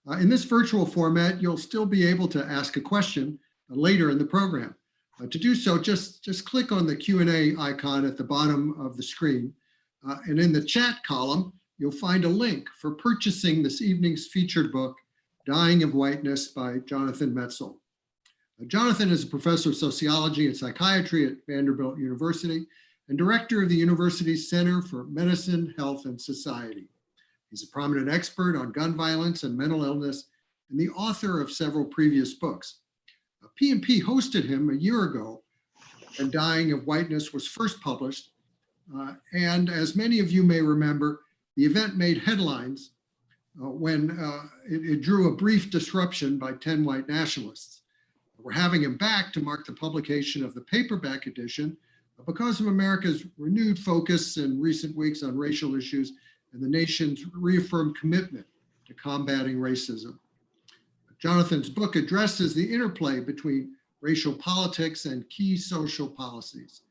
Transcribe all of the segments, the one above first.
In this virtual format, you'll still be able to ask a question later in the program. To do so, just click on the Q&A icon at the bottom of the screen. And in the chat column, you'll find a link for purchasing this evening's featured book, Dying of Whiteness by Jonathan Metzl. Jonathan is a professor of sociology and psychiatry at Vanderbilt University and director of the university's Center for Medicine, Health, and Society. He's a prominent expert on gun violence and mental illness and the author of several previous books. P&P hosted him a year ago when Dying of Whiteness was first published. And as many of you may remember, the event made headlines when it drew a brief disruption by 10 white nationalists. We're having him back to mark the publication of the paperback edition because of America's renewed focus in recent weeks on racial issues and the nation's reaffirmed commitment to combating racism. Jonathan's book addresses the interplay between racial politics and key social policies.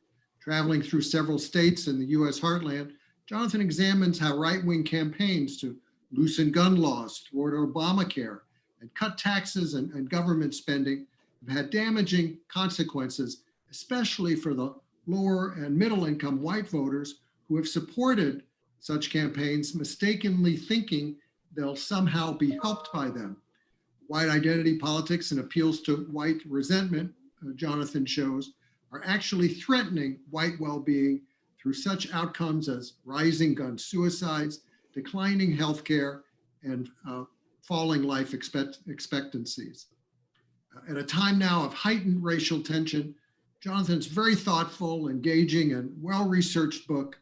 Traveling through several states in the US heartland, Jonathan examines how right-wing campaigns to loosen gun laws, thwart Obamacare, and cut taxes and government spending have had damaging consequences, especially for the lower and middle income white voters who have supported such campaigns, mistakenly thinking they'll somehow be helped by them. White identity politics and appeals to white resentment, Jonathan shows, are actually threatening white well-being through such outcomes as rising gun suicides, declining healthcare, and falling life expectancies. At a time now of heightened racial tension, Jonathan's very thoughtful, engaging, and well-researched book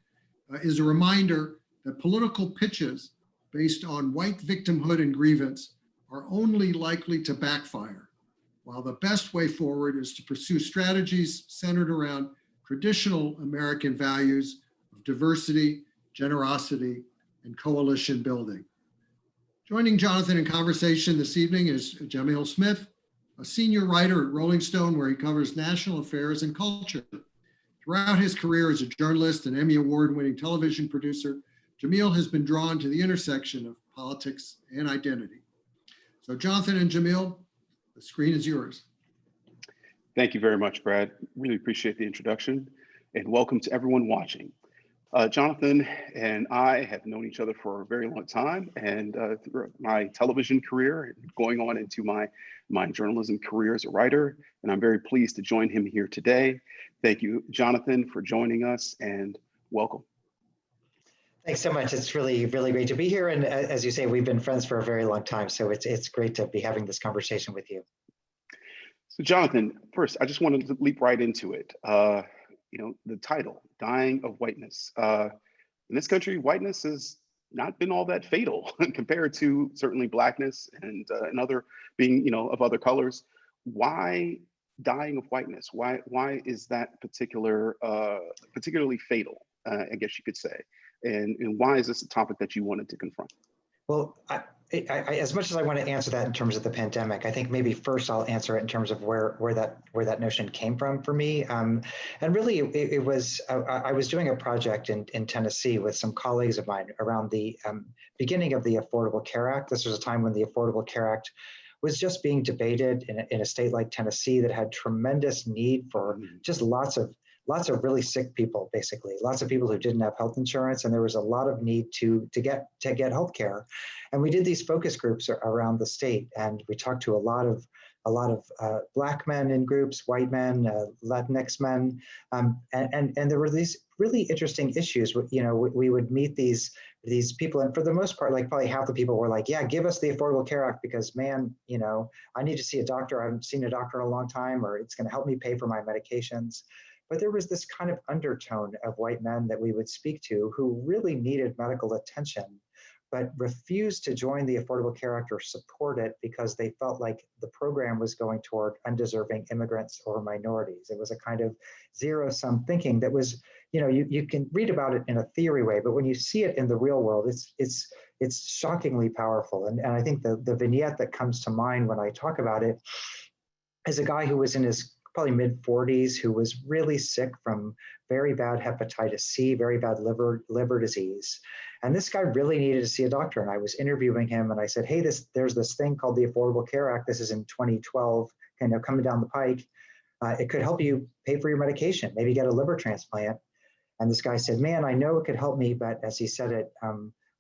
is a reminder that political pitches based on white victimhood and grievance are only likely to backfire, while the best way forward is to pursue strategies centered around traditional American values of diversity, generosity, and coalition building. Joining Jonathan in conversation this evening is Jamil Smith, a senior writer at Rolling Stone, where he covers national affairs and culture. Throughout his career as a journalist and Emmy Award-winning television producer, Jamil has been drawn to the intersection of politics and identity. So Jonathan and Jamil, the screen is yours. Thank you very much, Brad. Really appreciate the introduction, and welcome to everyone watching. Jonathan and I have known each other for a very long time, and through my television career, going on into my journalism career as a writer, and I'm very pleased to join him here today. Thank you, Jonathan, for joining us, and welcome. Thanks so much. It's really, really great to be here. And as you say, we've been friends for a very long time, so it's great to be having this conversation with you. So Jonathan, first, I just wanted to leap right into it. The title, Dying of Whiteness. In this country, whiteness has not been all that fatal compared to certainly Blackness and other being, of other colors. Why dying of whiteness? Why is that particularly fatal, I guess you could say? And why is this a topic that you wanted to confront? Well, I, as much as I want to answer that in terms of the pandemic, I think maybe first I'll answer it in terms of where that notion came from for me. And really, it was I was doing a project in Tennessee with some colleagues of mine around the beginning of the Affordable Care Act. This was a time when the Affordable Care Act was just being debated in a state like Tennessee that had tremendous need for just lots of really sick people, basically, lots of people who didn't have health insurance, and there was a lot of need to get health care. And we did these focus groups around the state, and we talked to a lot of Black men in groups, white men, Latinx men, and there were these really interesting issues. We would meet these people, and for the most part, like probably half the people were like, yeah, give us the Affordable Care Act because, man, I need to see a doctor. I haven't seen a doctor in a long time, or it's going to help me pay for my medications. But there was this kind of undertone of white men that we would speak to who really needed medical attention, but refused to join the Affordable Care Act or support it because they felt like the program was going toward undeserving immigrants or minorities. It was a kind of zero-sum thinking that was, you can read about it in a theory way, but when you see it in the real world, it's shockingly powerful. And I think the vignette that comes to mind when I talk about it is a guy who was in his probably mid 40s, who was really sick from very bad hepatitis C, very bad liver disease. And this guy really needed to see a doctor. And I was interviewing him and I said, hey, there's this thing called the Affordable Care Act. This is in 2012, kind of coming down the pike. It could help you pay for your medication, maybe get a liver transplant. And this guy said, man, I know it could help me, but as he said it,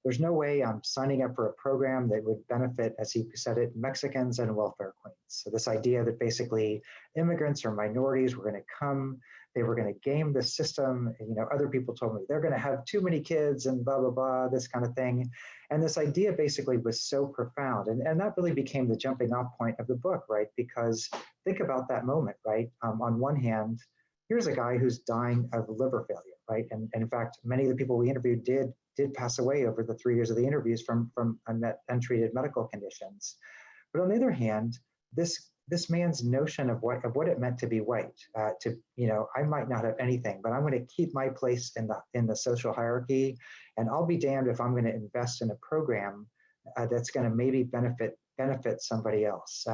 there's no way I'm signing up for a program that would benefit, as he said it, Mexicans and welfare queens. So this idea that basically immigrants or minorities were going to come, they were going to game the system. And, other people told me they're going to have too many kids and blah, blah, blah, this kind of thing. And this idea basically was so profound. And that really became the jumping off point of the book, right? Because think about that moment, right? On one hand, here's a guy who's dying of liver failure, right? And in fact, many of the people we interviewed did pass away over the 3 years of the interviews from untreated medical conditions. But on the other hand, this man's notion of what it meant to be white, I might not have anything, but I'm going to keep my place in the social hierarchy, and I'll be damned if I'm going to invest in a program that's going to maybe benefit somebody else.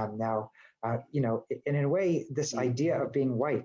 In a way, this idea of being white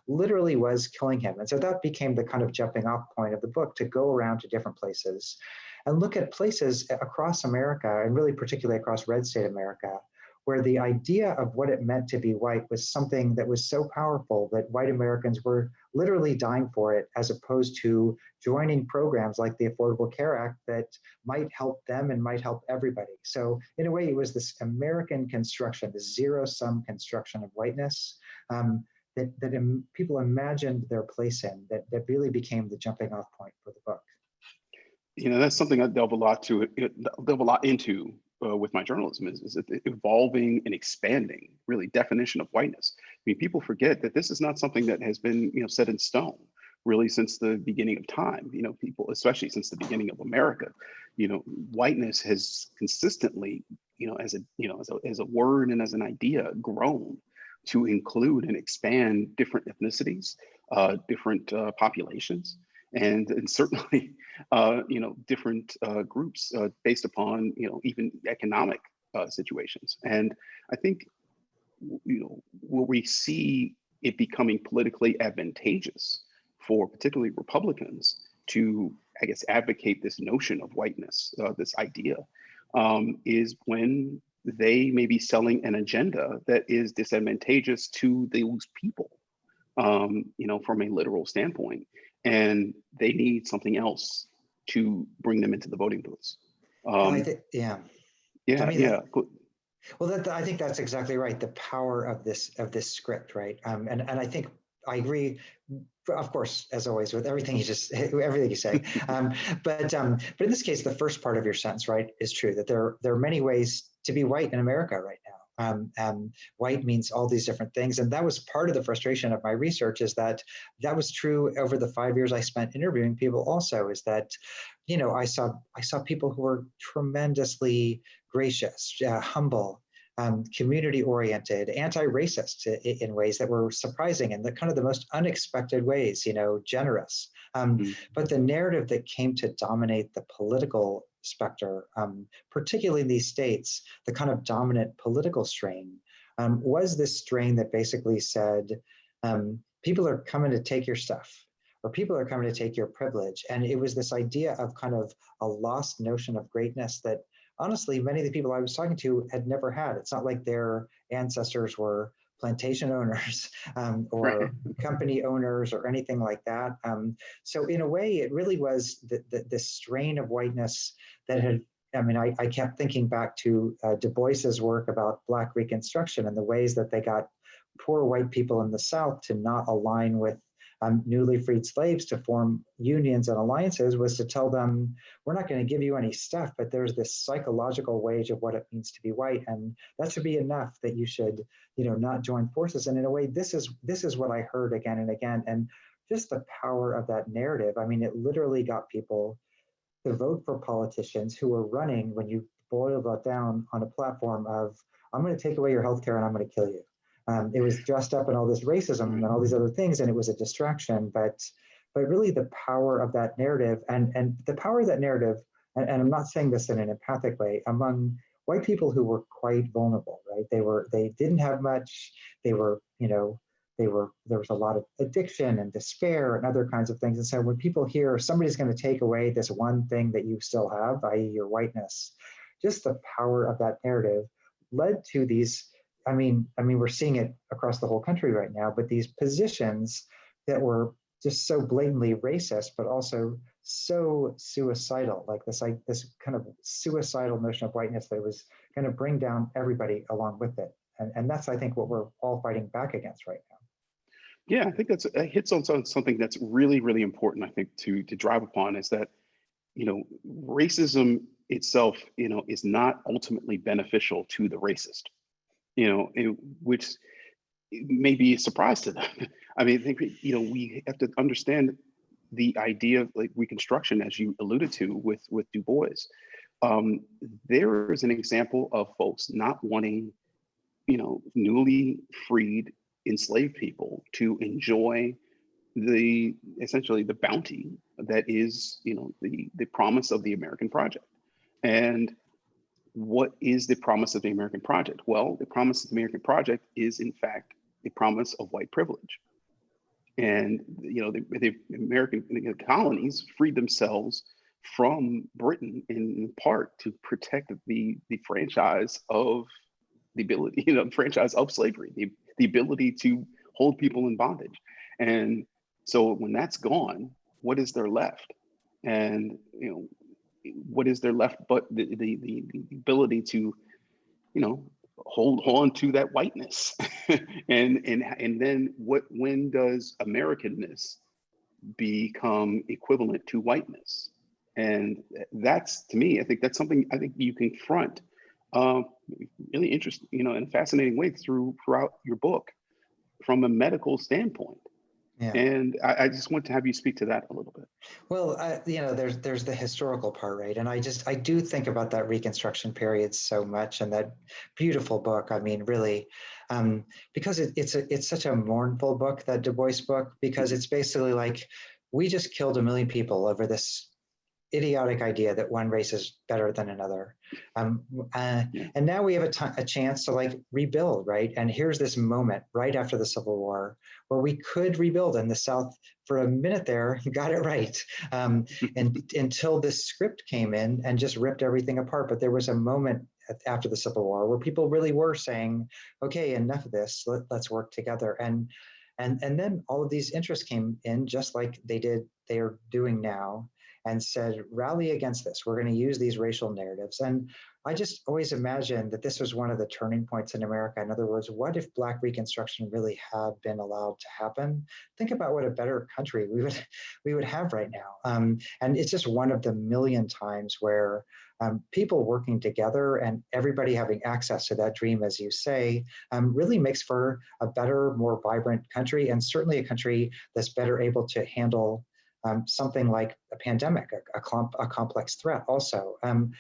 literally was killing him. And so that became the kind of jumping off point of the book, to go around to different places and look at places across America, and really particularly across red state America, where the idea of what it meant to be white was something that was so powerful that white Americans were literally dying for it, as opposed to joining programs like the Affordable Care Act that might help them and might help everybody. So in a way, it was this American construction, this zero-sum construction of whiteness that people imagined their place in, that really became the jumping off point for the book. That's something I delve a lot into with my journalism is the evolving and expanding, really, definition of whiteness. I mean, people forget that this is not something that has been, set in stone, really, since the beginning of time. People, especially since the beginning of America, whiteness has consistently, as a word and as an idea, grown to include and expand different ethnicities, different populations, and certainly, different groups based upon, even economic situations. And I think, where we see it becoming politically advantageous for particularly Republicans to, I guess, advocate this notion of whiteness, this idea, is when they may be selling an agenda that is disadvantageous to those people, from a literal standpoint. And they need something else to bring them into the voting booths. I think that's exactly right. The power of this script, right? And I think I agree, of course, as always, with everything you say. But in this case, the first part of your sentence, right, is true, that there are many ways to be white in America right now. White means all these different things. And that was part of the frustration of my research, is that was true over the 5 years I spent interviewing people also, is that, I saw people who were tremendously gracious, humble, community-oriented, anti-racist in ways that were surprising, and the kind of the most unexpected ways, generous. But the narrative that came to dominate the political specter, particularly in these states, the kind of dominant political strain, was this strain that basically said, people are coming to take your stuff, or people are coming to take your privilege. And it was this idea of kind of a lost notion of greatness that, honestly, many of the people I was talking to had never had. It's not like their ancestors were plantation owners or company owners or anything like that. So in a way, it really was the strain of whiteness that had, I kept thinking back to Du Bois's work about Black Reconstruction and the ways that they got poor white people in the South to not align with newly freed slaves to form unions and alliances, was to tell them, we're not going to give you any stuff, but there's this psychological wage of what it means to be white, and that should be enough that you should, not join forces. And in a way, this is what I heard again and again, and just the power of that narrative. It literally got people to vote for politicians who were running, when you boil that down, on a platform of, I'm going to take away your healthcare and I'm going to kill you. It was dressed up in all this racism and all these other things, and it was a distraction. But really, the power of that narrative, and the power of that narrative, and I'm not saying this in an empathic way, among white people who were quite vulnerable, right? They didn't have much. They were, there was a lot of addiction and despair and other kinds of things. And so when people hear somebody's going to take away this one thing that you still have, i.e. your whiteness, just the power of that narrative led to these, we're seeing it across the whole country right now, but these positions that were just so blatantly racist, but also so suicidal, like this kind of suicidal notion of whiteness that was going to bring down everybody along with it. And that's, I think, what we're all fighting back against right now. Yeah, I think that hits on something that's really, really important, I think, to drive upon, is that, racism itself, is not ultimately beneficial to the racist, which may be a surprise to them. I mean, I think, we have to understand the idea of like Reconstruction, as you alluded to with Du Bois. There is an example of folks not wanting, newly freed enslaved people to enjoy essentially the bounty that is, the promise of the American project. And what is the promise of the American project? Well, the promise of the American project is, in fact, the promise of white privilege. And the American colonies freed themselves from Britain in part to protect the franchise of the ability, franchise of slavery, the ability to hold people in bondage. And so when that's gone, what is there left? And what is there left but the ability to hold on to that whiteness? and then when does Americanness become equivalent to whiteness? And that's, to me, I think that's something I think you confront really interesting, in a fascinating way throughout your book from a medical standpoint. Yeah. And I just want to have you speak to that a little bit. Well, there's the historical part, right? And I do think about that Reconstruction period so much, and that beautiful book. I mean, really, because it's such a mournful book, that Du Bois book, because it's basically like, we just killed 1 million people over this idiotic idea that one race is better than another. And now we have a chance to like rebuild, right? And here's this moment right after the Civil War where we could rebuild, and the South for a minute there got it right. And until this script came in and just ripped everything apart. But there was a moment after the Civil War where people really were saying, okay, enough of this, let's work together. And then all of these interests came in, just like they are doing now, and said, rally against this. We're going to use these racial narratives. And I just always imagined that this was one of the turning points in America. In other words, what if Black Reconstruction really had been allowed to happen? Think about what a better country we would have right now. And it's just one of the million times where people working together and everybody having access to that dream, as you say, really makes for a better, more vibrant country, and certainly a country that's better able to handle something like a pandemic, a complex threat also. And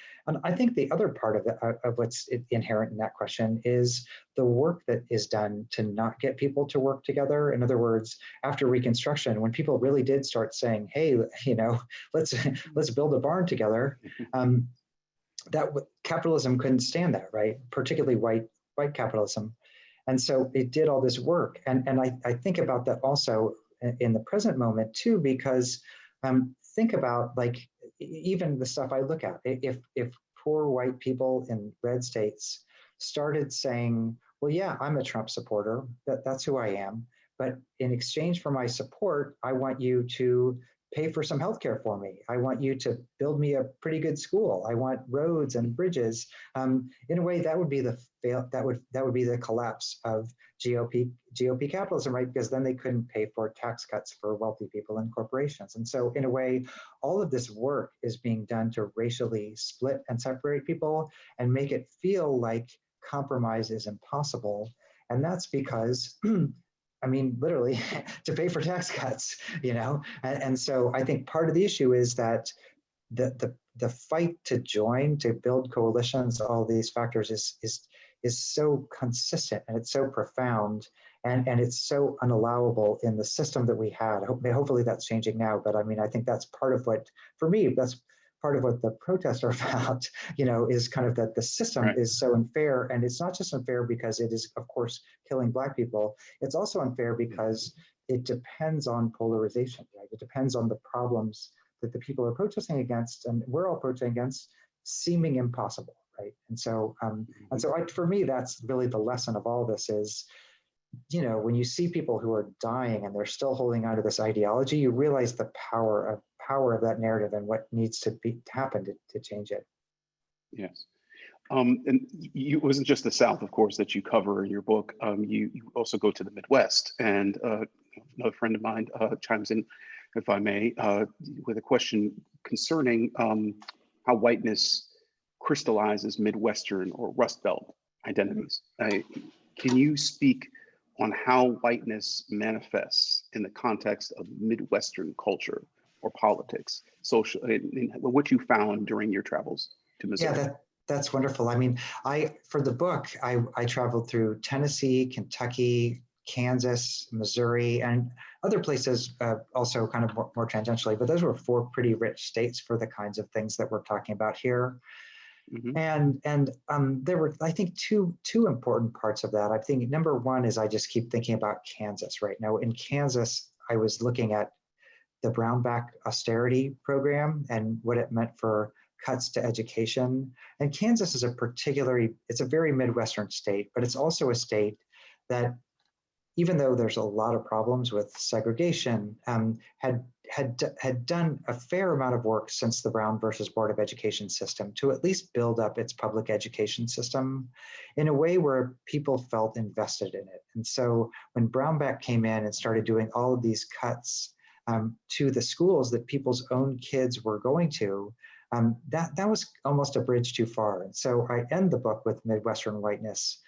I think the other part of what's inherent in that question is the work that is done to not get people to work together. In other words, after Reconstruction, when people really did start saying, hey, let's build a barn together, that capitalism couldn't stand that, right? Particularly white capitalism. And so it did all this work. And I think about that also in the present moment too, because think about like even the stuff I look at. If poor white people in red states started saying, well, yeah, I'm a Trump supporter, that's who I am, but in exchange for my support, I want you to pay for some healthcare for me. I want you to build me a pretty good school. I want roads and bridges. In a way, that would be that would be the collapse of GOP capitalism, right? Because then they couldn't pay for tax cuts for wealthy people and corporations. And so, in a way, all of this work is being done to racially split and separate people and make it feel like compromise is impossible. And that's because literally to pay for tax cuts, and so I think part of the issue is that the fight to join, to build coalitions, all these factors is so consistent, and it's so profound, and it's so unallowable in the system that we had. Hopefully that's changing now, but I think that's part of what, for me, that's part of what the protests are about, is kind of that the system Right. is so unfair. And it's not just unfair because it is, of course, killing Black people. It's also unfair because it depends on polarization, right? It depends on the problems that the people are protesting against, and we're all protesting against, seeming impossible, right? And so, for me, that's really the lesson of all this is, when you see people who are dying and they're still holding on to this ideology, you realize the power of that narrative and what needs to happen to change it. Yes. And it wasn't just the South, of course, that you cover in your book. You also go to the Midwest, and another friend of mine chimes in, if I may, with a question concerning how whiteness crystallizes Midwestern or Rust Belt identities. Can you speak on how whiteness manifests in the context of Midwestern culture or politics, social, in what you found during your travels to Missouri? Yeah, that's wonderful. I mean, for the book, I traveled through Tennessee, Kentucky, Kansas, Missouri, and other places also kind of more tangentially, but those were 4 pretty rich states for the kinds of things that we're talking about here. Mm-hmm. And there were, I think, two important parts of that. I think number one is I just keep thinking about Kansas right now. In Kansas, I was looking at the Brownback austerity program and what it meant for cuts to education. And Kansas is it's a very Midwestern state, but it's also a state that, even though there's a lot of problems with segregation, had done a fair amount of work since the Brown versus Board of Education system to at least build up its public education system in a way where people felt invested in it. And so when Brownback came in and started doing all of these cuts to the schools that people's own kids were going to, that was almost a bridge too far. And so I end the book with Midwestern whiteness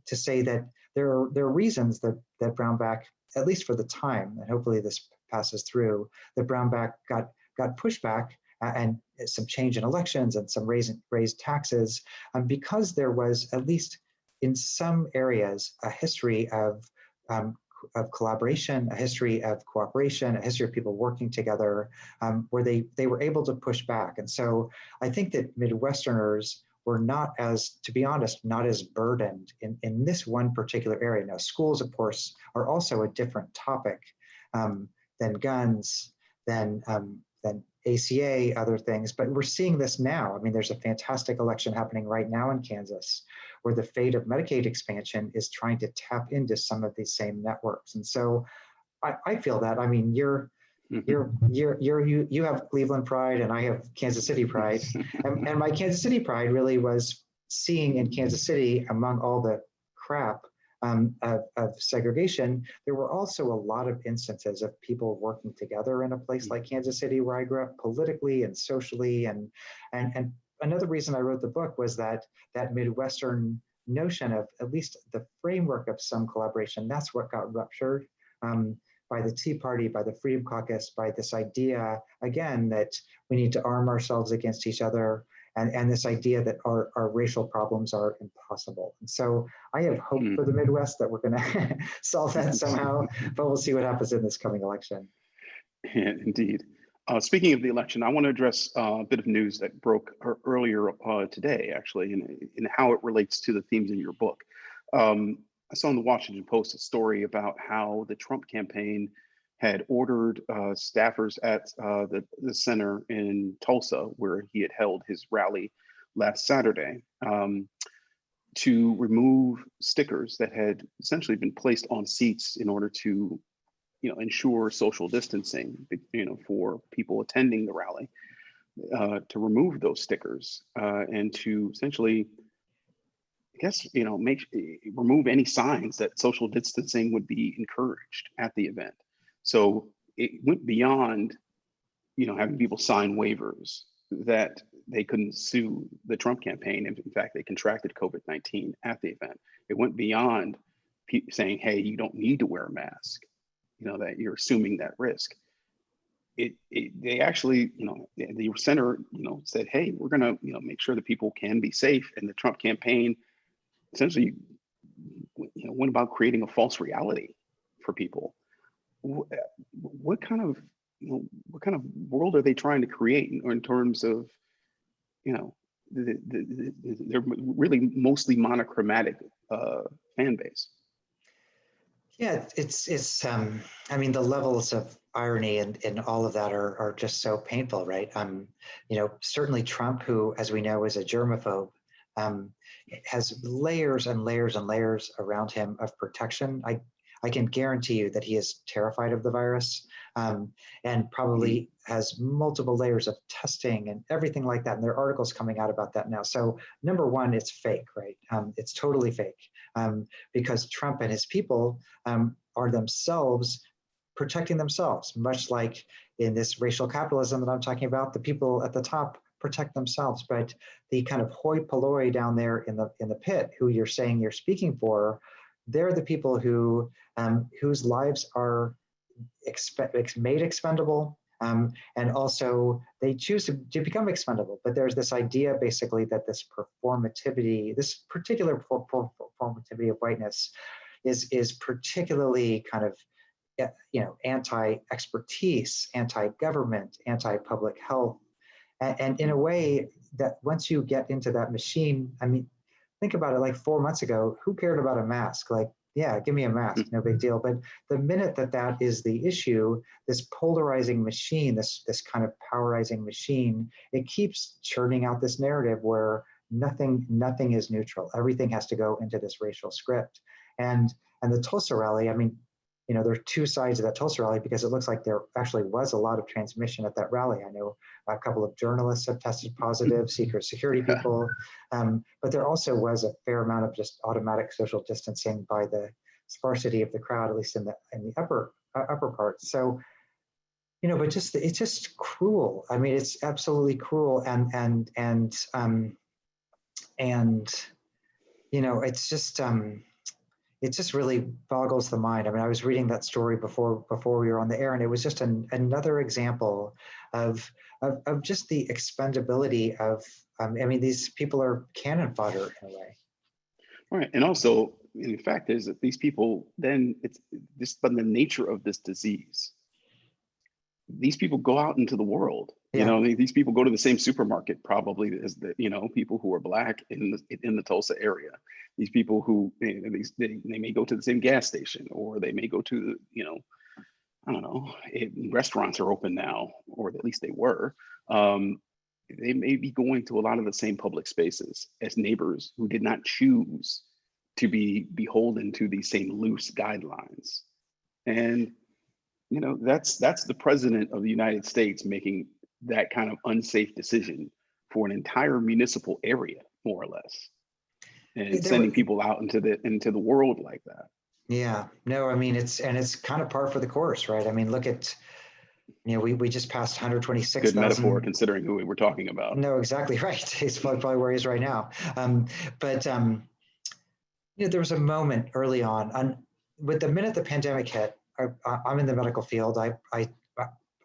to say that there are reasons that Brownback, at least for the time, and hopefully this passes through, that Brownback got pushback and some change in elections and some raised taxes, because there was, at least in some areas, a history of collaboration, a history of cooperation, a history of people working together, where they were able to push back. And so I think that Midwesterners were to be honest, not as burdened in this one particular area. Now, schools, of course, are also a different topic than guns, than ACA, other things, but we're seeing this now. I mean, there's a fantastic election happening right now in Kansas, where the fate of Medicaid expansion is trying to tap into some of these same networks. And so I feel that. I mean, you have Cleveland pride and I have Kansas City pride. And my Kansas City pride really was seeing in Kansas City, among all the crap of segregation, there were also a lot of instances of people working together in a place like Kansas City, where I grew up, politically and socially. And another reason I wrote the book was that Midwestern notion of at least the framework of some collaboration, that's what got ruptured by the Tea Party, by the Freedom Caucus, by this idea, again, that we need to arm ourselves against each other, and this idea that our racial problems are impossible. And so I have hope for the Midwest that we're going to solve that somehow, but we'll see what happens in this coming election. Yeah, indeed. Speaking of the election, I want to address a bit of news that broke earlier today, actually, in how it relates to the themes in your book. I saw in the Washington Post a story about how the Trump campaign had ordered staffers at the center in Tulsa, where he had held his rally last Saturday, to remove stickers that had essentially been placed on seats in order to, ensure social distancing, for people attending the rally, to remove those stickers and to essentially, I guess, remove any signs that social distancing would be encouraged at the event. So it went beyond, having people sign waivers that they couldn't sue the Trump campaign. In fact, they contracted COVID-19 at the event. It went beyond saying, hey, you don't need to wear a mask, that you're assuming that risk. They actually, the center, said, hey, we're going to, make sure that people can be safe. And the Trump campaign essentially, went about creating a false reality for people. What kind of what kind of world are they trying to create in terms of, they're really mostly monochromatic fan base. Yeah, I mean, the levels of irony and all of that are just so painful, right? Certainly Trump, who, as we know, is a germaphobe, has layers and layers and layers around him of protection. I can guarantee you that he is terrified of the virus, and probably has multiple layers of testing and everything like that. And there are articles coming out about that now. So number one, it's fake, right? It's totally fake, because Trump and his people are themselves protecting themselves, much like in this racial capitalism that I'm talking about. The people at the top protect themselves, but the kind of hoi polloi down there in the pit, who you're saying you're speaking for, they're the people who whose lives are made expendable, and also they choose to become expendable. But there's this idea basically that this performativity, this particular performativity of whiteness, is particularly kind of anti-expertise, anti-government, anti-public health, and in a way that once you get into that machine, I mean, think about it. Like 4 months ago, who cared about a mask? Like, yeah, give me a mask, no big deal. But the minute that is the issue, this polarizing machine, this kind of powerizing machine, it keeps churning out this narrative where nothing is neutral. Everything has to go into this racial script. And the Tulsa rally, I mean, there are two sides of that Tulsa rally, because it looks like there actually was a lot of transmission at that rally. I know a couple of journalists have tested positive, security people, but there also was a fair amount of just automatic social distancing by the sparsity of the crowd, at least in the upper parts. So, but it's just cruel. I mean, it's absolutely cruel, and it's just. It just really boggles the mind. I mean, I was reading that story before we were on the air, and it was just another example of just the expendability of. I mean, these people are cannon fodder in a way. Right, and also, the fact is that these people, then it's just by the nature of this disease, these people go out into the world. Yeah. These people go to the same supermarket probably as the people who are Black in the Tulsa area. These people who they may go to the same gas station, or they may go to I don't know, restaurants are open now, or at least they were. They may be going to a lot of the same public spaces as neighbors who did not choose to be beholden to these same loose guidelines. And that's the president of the United States making that kind of unsafe decision for an entire municipal area, more or less, and sending people out into the world like that. Yeah, no, I mean, it's kind of par for the course, right? I mean, look at, we just passed 126,000. Good metaphor considering who we were talking about. No, exactly right. It's probably where he is right now. But there was a moment early on, with the minute the pandemic hit. I'm in the medical field. I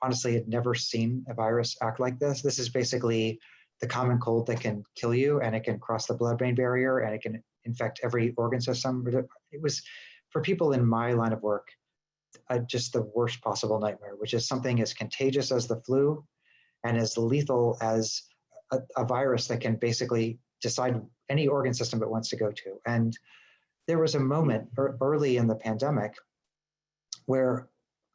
honestly had never seen a virus act like this. This is basically the common cold that can kill you, and it can cross the blood-brain barrier, and it can infect every organ system. It was, for people in my line of work, just the worst possible nightmare, which is something as contagious as the flu and as lethal as a virus that can basically decide any organ system it wants to go to. And there was a moment early in the pandemic where,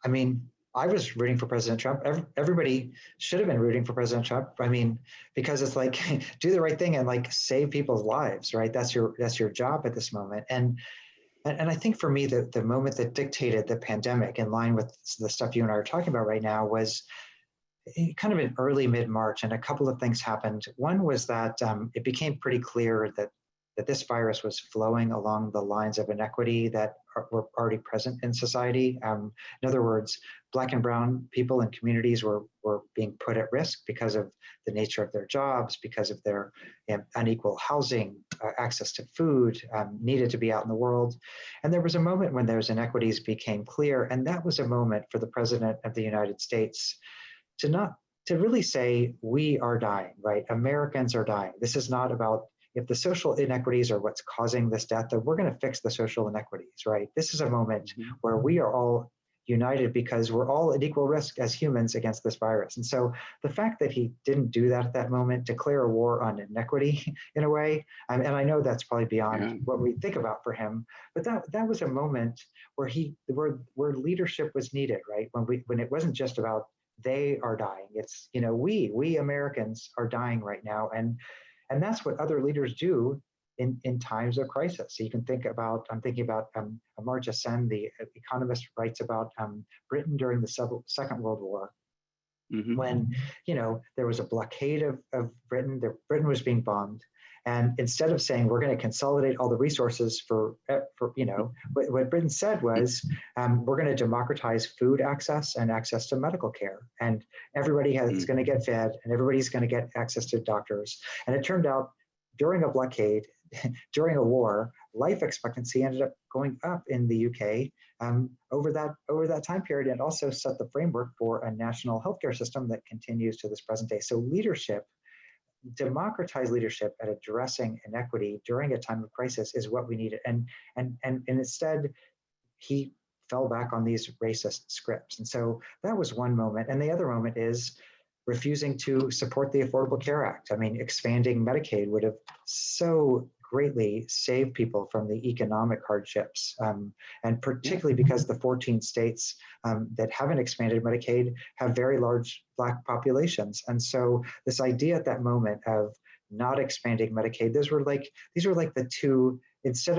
I mean, I was rooting for President Trump. Everybody should have been rooting for President Trump. I mean, because it's like, do the right thing and like save people's lives, right? That's your job at this moment. And I think for me, the moment that dictated the pandemic, in line with the stuff you and I are talking about right now, was kind of in early mid-March, and a couple of things happened. One was that it became pretty clear that this virus was flowing along the lines of inequity that were already present in society. In other words, Black and brown people and communities were being put at risk because of the nature of their jobs, because of their unequal housing, access to food, needed to be out in the world. And there was a moment when those inequities became clear, and that was a moment for the President of the United States to really say, we are dying, right? Americans are dying. This is not about, if the social inequities are what's causing this death, then we're going to fix the social inequities, right? This is a moment where we are all united because we're all at equal risk as humans against this virus. And so the fact that he didn't do that at that moment, declare a war on inequity in a way, and I know that's probably beyond what we think about for him, but that was a moment where where leadership was needed, right? When it wasn't just about they are dying, it's, you know, we Americans are dying right now, and that's what other leaders do in times of crisis. So you can think about, I'm thinking about Amartya Sen, the economist, writes about Britain during the Second World War, when, you know, there was a blockade of Britain, Britain was being bombed. And instead of saying, we're going to consolidate all the resources for you know, what Britain said was, we're going to democratize food access and access to medical care. And everybody is going to get fed, and everybody's going to get access to doctors. And it turned out during a blockade, during a war, life expectancy ended up going up in the UK over that time period, and also set the framework for a national healthcare system that continues to this present day. So leadership, democratized leadership at addressing inequity during a time of crisis is what we needed. And instead, he fell back on these racist scripts. And so that was one moment. And the other moment is refusing to support the Affordable Care Act. I mean, expanding Medicaid would have so greatly saved people from the economic hardships, and particularly because the 14 states that haven't expanded Medicaid have very large Black populations. And so this idea at that moment of not expanding Medicaid, these were like the two, instead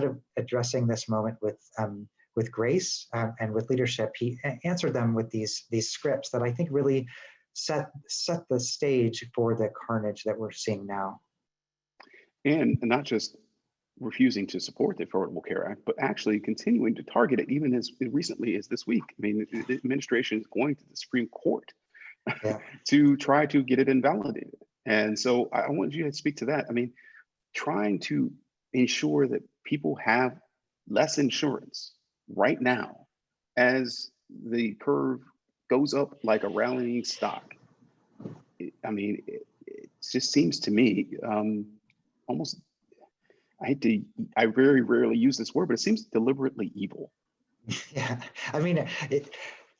of addressing this moment with grace and with leadership, he answered them with these scripts that I think really set the stage for the carnage that we're seeing now. And not just refusing to support the Affordable Care Act, but actually continuing to target it even as recently as this week. I mean, the administration is going to the Supreme Court to try to get it invalidated. And so I want you to speak to that. I mean, trying to ensure that people have less insurance right now as the curve goes up like a rallying stock. I mean, it just seems to me almost, I very rarely use this word, but it seems deliberately evil. Yeah, I mean,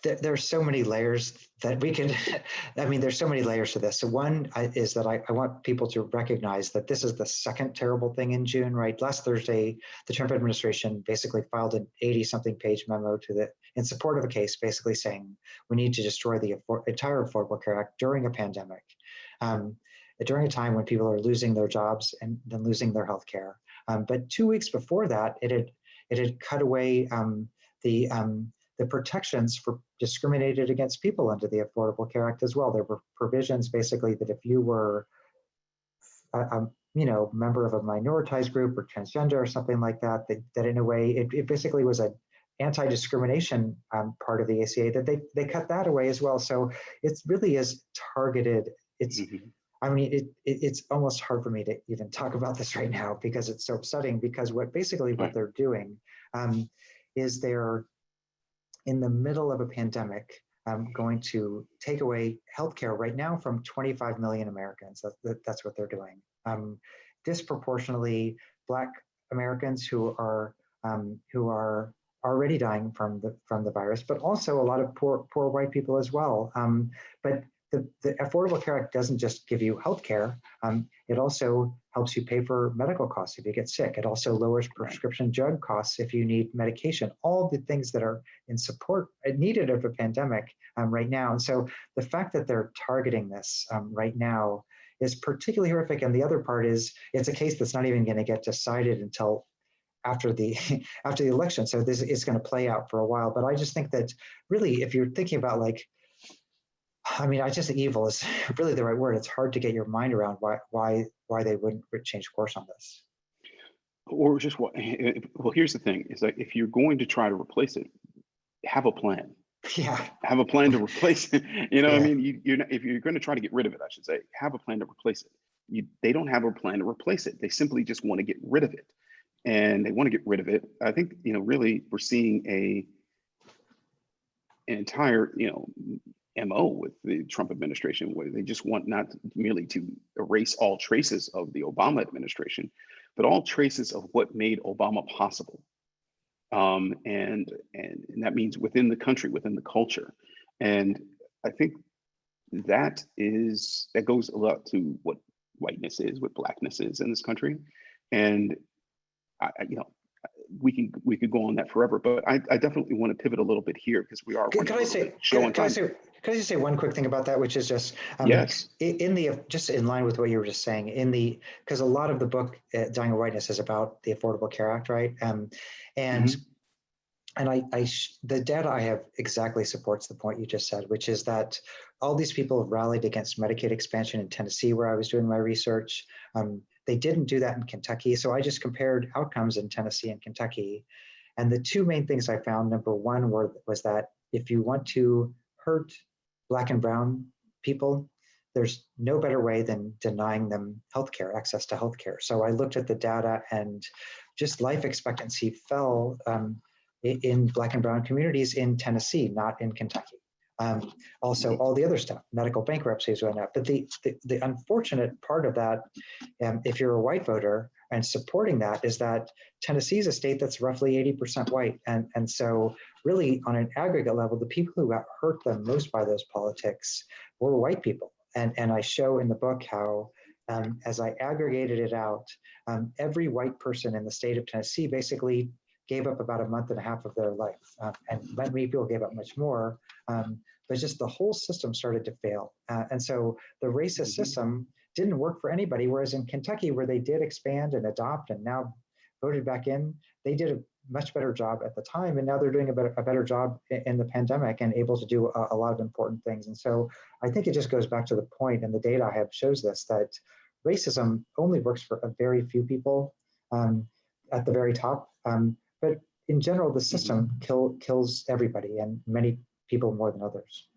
there's so many layers that we can, I mean, there's so many layers to this. So one is that I want people to recognize that this is the second terrible thing in June, right? Last Thursday, the Trump administration basically filed an 80-something page memo in support of a case, basically saying we need to destroy the entire Affordable Care Act during a pandemic, during a time when people are losing their jobs and then losing their health care. But 2 weeks before that, it had cut away the protections for discriminated against people under the Affordable Care Act as well. There were provisions basically that if you were a member of a minoritized group or transgender or something like that, that in a way, it basically was an anti-discrimination part of the ACA, that they cut that away as well. So it really is targeted. It's, I mean, it's almost hard for me to even talk about this right now because it's so upsetting, because what they're doing is they're in the middle of a pandemic going to take away healthcare right now from 25 million Americans. That's what they're doing. Disproportionately Black Americans who are already dying from the virus, but also a lot of poor white people as well. But the Affordable Care Act doesn't just give you health care. It also helps you pay for medical costs if you get sick. It also lowers prescription drug costs if you need medication, all the things that are in support needed of a pandemic right now. And so the fact that they're targeting this right now is particularly horrific. And the other part is it's a case that's not even going to get decided until after the election. So this is going to play out for a while. But I just think that really, if you're thinking about I mean, I just think evil is really the right word. It's hard to get your mind around why they wouldn't change course on this. Or just what? Well, here's the thing: is that if you're going to try to replace it, have a plan. Yeah. Have a plan to replace it. You know, I mean, if you're going to try to get rid of it, I should say, have a plan to replace it. They don't have a plan to replace it. They simply just want to get rid of it, and they want to get rid of it. I think really we're seeing an entire MO with the Trump administration, where they just want not merely to erase all traces of the Obama administration, but all traces of what made Obama possible. and that means within the country, within the culture. And I think that goes a lot to what whiteness is, what blackness is in this country. And you know, we could go on that forever, but I definitely want to pivot a little bit here because we are Could I say, could I just say one quick thing about that, which is just yes, just in line with what you were just saying, because a lot of the book Dying of Whiteness is about the Affordable Care Act, right? And Mhm. the data I have exactly supports the point you just said, which is that all these people have rallied against Medicaid expansion in Tennessee, where I was doing my research. They didn't do that in Kentucky. So I just compared outcomes in Tennessee and Kentucky. And the two main things I found, number one was that if you want to hurt Black and brown people, there's no better way than denying them healthcare, access to healthcare. So I looked at the data, and just life expectancy fell in Black and brown communities in Tennessee, not in Kentucky. Also, all the other stuff, medical bankruptcies went up. But the unfortunate part of that, if you're a white voter and supporting that, is that Tennessee is a state that's roughly 80% white. And so really on an aggregate level, the people who got hurt the most by those politics were white people. And I show in the book how, as I aggregated it out, every white person in the state of Tennessee basically gave up about a month and a half of their life. And many people gave up much more, but just the whole system started to fail. And so the racist system didn't work for anybody, whereas in Kentucky, where they did expand and adopt and now voted back in, they did a much better job at the time, and now they're doing a better job in the pandemic and able to do a lot of important things. And so I think it just goes back to the point, and the data I have shows this, that racism only works for a very few people at the very top. But in general, the system kills everybody, and many people more than others.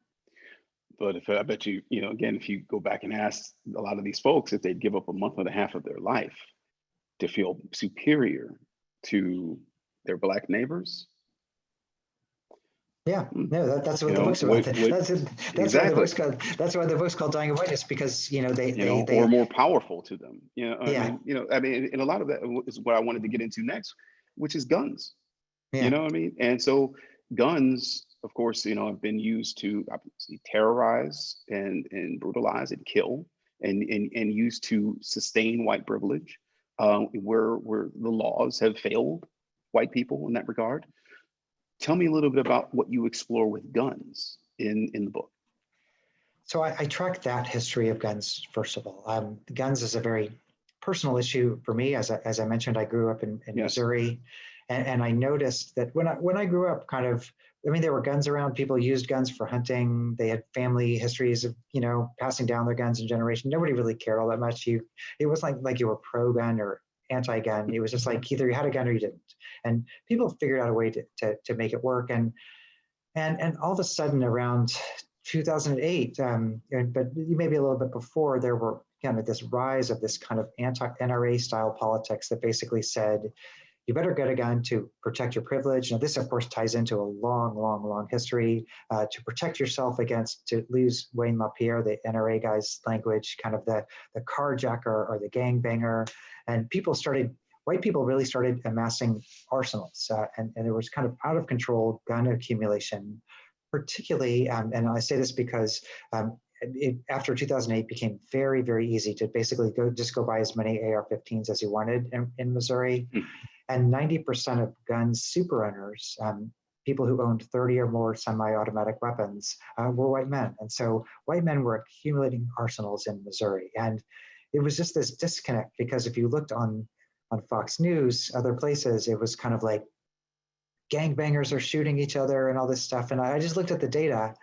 But if I bet you, again, if you go back and ask a lot of these folks if they'd give up a month and a half of their life to feel superior to their Black neighbors. Yeah, no, that's what the book's about. That's exactly. Why the book's called Dying of Whiteness, because they or more powerful to them. Yeah. I mean, and a lot of that is what I wanted to get into next, which is guns. Yeah. You know what I mean? And so guns, of course, have been used to obviously terrorize and brutalize and kill and used to sustain white privilege, where the laws have failed white people in that regard. Tell me a little bit about what you explore with guns in the book. So I track that history of guns, first of all. Guns is a very personal issue for me. As I mentioned, I grew up in Yes. Missouri, and I noticed that when I grew up, there were guns around. People used guns for hunting. They had family histories of passing down their guns in generation. Nobody really cared all that much. It wasn't like you were pro-gun or anti-gun. It was just like either you had a gun or you didn't. And people figured out a way to make it work. And all of a sudden around 2008, but maybe a little bit before, there were kind of this rise of this kind of anti-NRA style politics that basically said, you better get a gun to protect your privilege. Now, this, of course, ties into a long, long, long history to protect yourself against, to use Wayne LaPierre, the NRA guy's language, kind of the carjacker or the gangbanger. And white people really started amassing arsenals. And there was kind of out of control gun accumulation, particularly, and I say this because after 2008 became very, very easy to basically go buy as many AR-15s as you wanted in Missouri. And 90% of gun super owners, people who owned 30 or more semi-automatic weapons, were white men. And so white men were accumulating arsenals in Missouri. And it was just this disconnect, because if you looked on Fox News, other places, it was kind of like gangbangers are shooting each other and all this stuff. And I just looked at the data,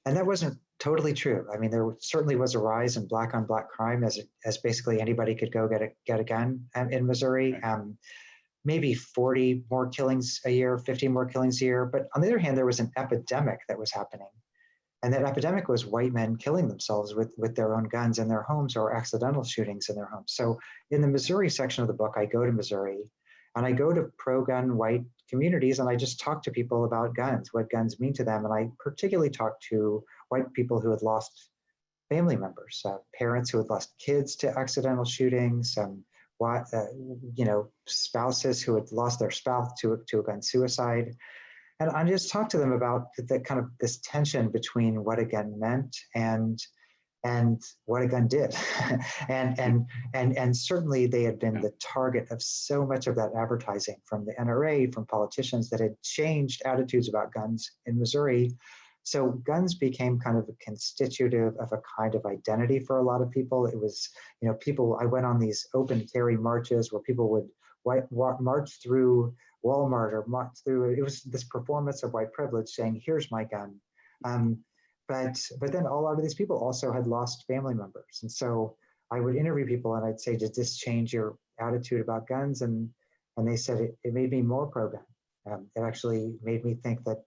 and that wasn't totally true. I mean, there certainly was a rise in black on black crime as basically anybody could go get a gun in Missouri. Maybe 40 more killings a year, 50 more killings a year. But on the other hand, there was an epidemic that was happening. And that epidemic was white men killing themselves with their own guns in their homes, or accidental shootings in their homes. So in the Missouri section of the book, I go to Missouri and I go to pro-gun white communities, and I just talk to people about guns, what guns mean to them. And I particularly talk to white people who had lost family members, parents who had lost kids to accidental shootings, spouses who had lost their spouse to a gun suicide. And I just talked to them about the kind of this tension between what a gun meant and what a gun did. and certainly they had been the target of so much of that advertising from the NRA, from politicians that had changed attitudes about guns in Missouri. So guns became kind of a constitutive of a kind of identity for a lot of people. It was, I went on these open carry marches where people would march through Walmart or march through, it was this performance of white privilege saying, here's my gun. But then a lot of these people also had lost family members. And so I would interview people and I'd say, did this change your attitude about guns? And they said, it made me more pro-gun. It actually made me think that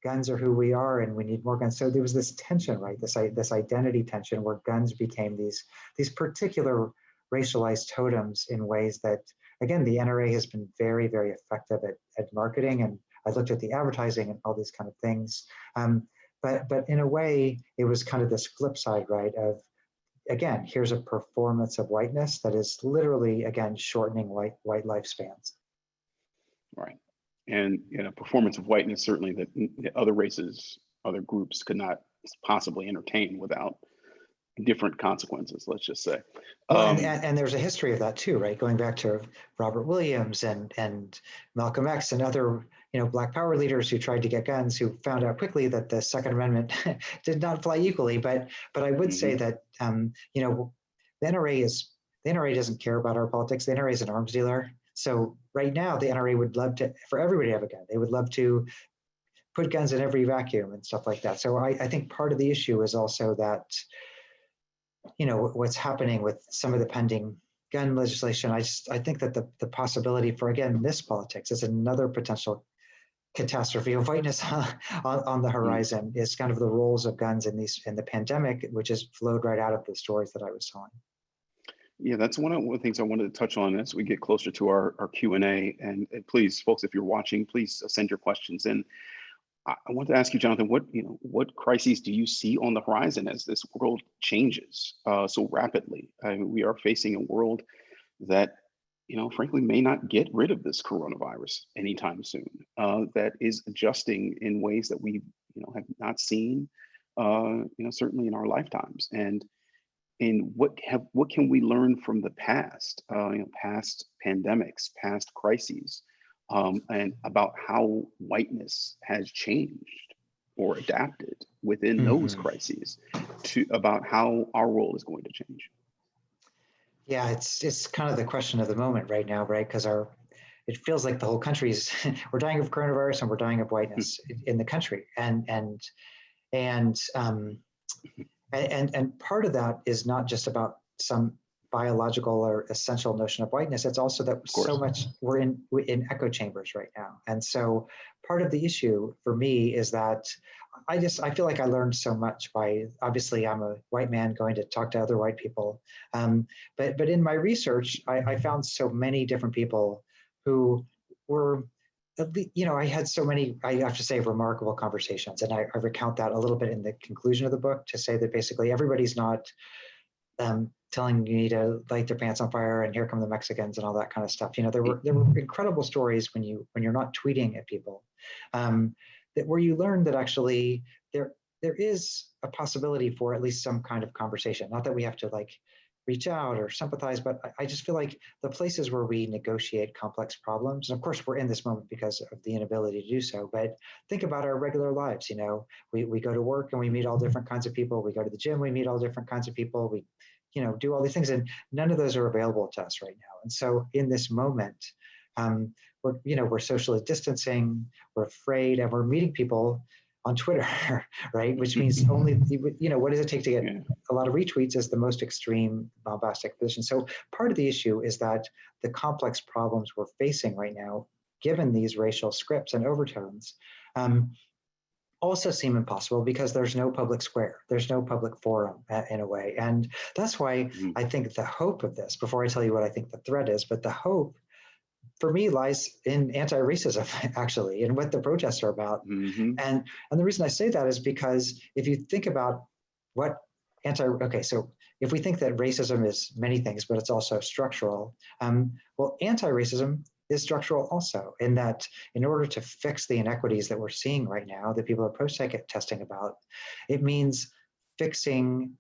guns are who we are and we need more guns. So there was this tension, right? This identity tension where guns became these particular racialized totems in ways that, again, the NRA has been very, very effective at marketing. And I looked at the advertising and all these kind of things. But in a way, it was kind of this flip side, right? Of, again, here's a performance of whiteness that is literally, again, shortening white lifespans. Right. And performance of whiteness, certainly that other races, other groups could not possibly entertain without different consequences, let's just say. Well, and there's a history of that too, right? Going back to Robert Williams and Malcolm X and other Black Power leaders who tried to get guns, who found out quickly that the Second Amendment did not fly equally. But I would say that the NRA doesn't care about our politics. The NRA is an arms dealer. So right now, the NRA would love for everybody to have a gun. They would love to put guns in every vacuum and stuff like that. So I think part of the issue is also that what's happening with some of the pending gun legislation. I think that the possibility for, again, this politics is another potential catastrophe of whiteness on the horizon is kind of the roles of guns in the pandemic, which has flowed right out of the stories that I was telling. Yeah, that's one of the things I wanted to touch on as we get closer to our Q&A. And please, folks, if you're watching, please send your questions in. I want to ask you, Jonathan, what crises do you see on the horizon as this world changes so rapidly? We are facing a world that, frankly, may not get rid of this coronavirus anytime soon. That is adjusting in ways that we, have not seen, certainly in our lifetimes. And what can we learn from the past? Past pandemics, past crises. And about how whiteness has changed or adapted within those crises about how our role is going to change. Yeah, it's kind of the question of the moment right now, right? Because it feels like the whole country's we're dying of coronavirus and we're dying of whiteness in the country, and part of that is not just about some biological or essential notion of whiteness. It's also that so much we're in echo chambers right now. And so part of the issue for me is that I feel like I learned so much by, obviously I'm a white man going to talk to other white people. But in my research, I found so many different people who were, I had so many, I have to say, remarkable conversations. And I recount that a little bit in the conclusion of the book to say that basically everybody's not telling you to light their pants on fire and here come the Mexicans and all that kind of stuff. There were incredible stories when you're not tweeting at people, that where you learn that actually there is a possibility for at least some kind of conversation. Not that we have to reach out or sympathize, but I just feel like the places where we negotiate complex problems, and of course we're in this moment because of the inability to do so, but think about our regular lives. We go to work and we meet all different kinds of people. We go to the gym, we meet all different kinds of people. We do all these things, and none of those are available to us right now. And so in this moment, we're socially distancing, we're afraid, and we're meeting people on Twitter, right? Which means only, what does it take to get a lot of retweets is the most extreme bombastic position. So part of the issue is that the complex problems we're facing right now, given these racial scripts and overtones, also seem impossible because there's no public square, there's no public forum in a way. And that's why I think the hope of this, before I tell you what I think the threat is, but the hope for me lies in anti-racism actually, and what the protests are about. And the reason I say that is because if you think about what so if we think that racism is many things, but it's also structural, well, anti-racism is structural also, in that in order to fix the inequities that we're seeing right now, that people are protesting about, it means fixing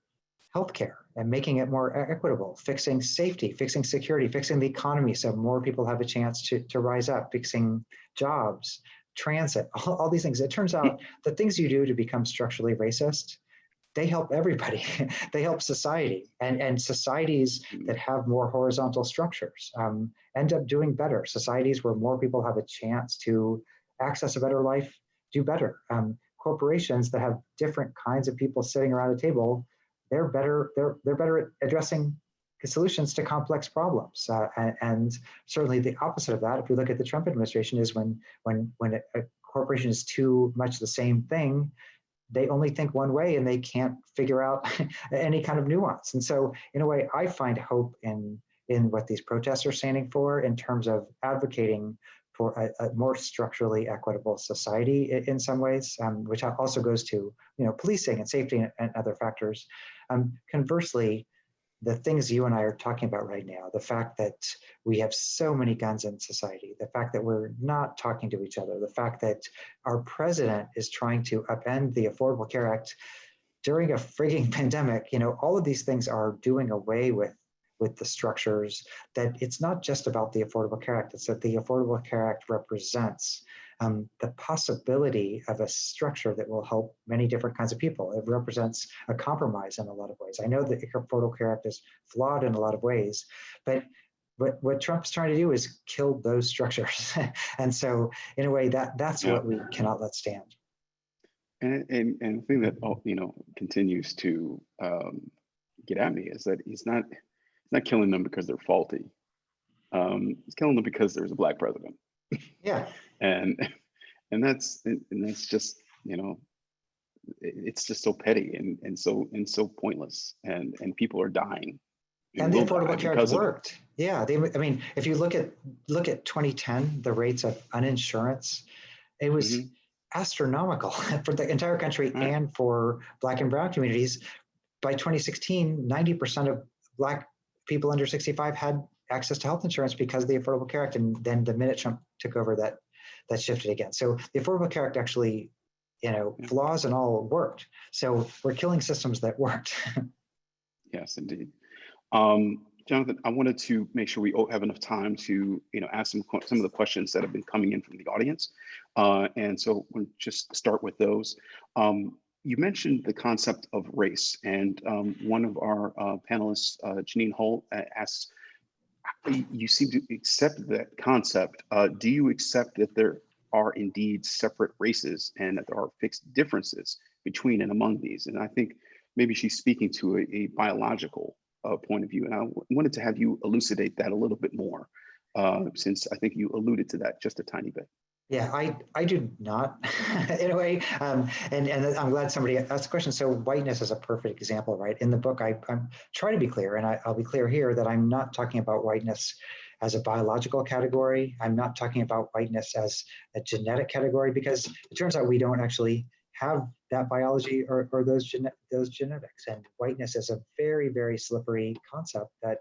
healthcare and making it more equitable, fixing safety, fixing security, fixing the economy so more people have a chance to rise up, fixing jobs, transit, all these things. It turns out the things you do to become structurally racist, they help everybody. They help society, and societies that have more horizontal structures end up doing better. Societies where more people have a chance to access a better life do better. Corporations that have different kinds of people sitting around a table, they're better. They're better at addressing solutions to complex problems. And certainly the opposite of that, if we look at the Trump administration, is when a corporation is too much the same thing, they only think one way and they can't figure out any kind of nuance. And so in a way, I find hope in what these protests are standing for in terms of advocating for a more structurally equitable society in some ways, which also goes to policing and safety and other factors. Conversely, the things you and I are talking about right now, the fact that we have so many guns in society, the fact that we're not talking to each other, the fact that our president is trying to upend the Affordable Care Act during a frigging pandemic, all of these things are doing away with the structures, that it's not just about the Affordable Care Act, it's that the Affordable Care Act represents the possibility of a structure that will help many different kinds of people. It represents a compromise in a lot of ways. I know the Affordable Care Act is flawed in a lot of ways, but what Trump's trying to do is kill those structures. And so in a way, that's what we cannot let stand. And the thing that continues to get at me is that he's not killing them because they're faulty. He's killing them because there's a Black president. Yeah. and that's just it's just so petty and so pointless, and people are dying. And the Affordable Care Act worked. Yeah, if you look at 2010, the rates of uninsurance, it was astronomical for the entire country and for Black and Brown communities. By 2016, 90% of Black people under 65 had access to health insurance because of the Affordable Care Act. And then the minute Trump took over, that shifted again. So the Affordable Care Act actually, flaws and all, worked. So we're killing systems that worked. Yes, indeed. Jonathan, I wanted to make sure we have enough time to ask some of the questions that have been coming in from the audience. And so we'll just start with those. You mentioned the concept of race, and one of our panelists, Janine Holt, asks, you seem to accept that concept. Do you accept that there are indeed separate races and that there are fixed differences between and among these? And I think maybe she's speaking to a biological point of view. And I wanted to have you elucidate that a little bit more, since I think you alluded to that just a tiny bit. Yeah, I do not, in a way, and I'm glad somebody asked the question. So whiteness is a perfect example, right? In the book, I'm trying to be clear, and I'll be clear here, that I'm not talking about whiteness as a biological category. I'm not talking about whiteness as a genetic category, because it turns out we don't actually have that biology or those genetics. And whiteness is a very, very slippery concept that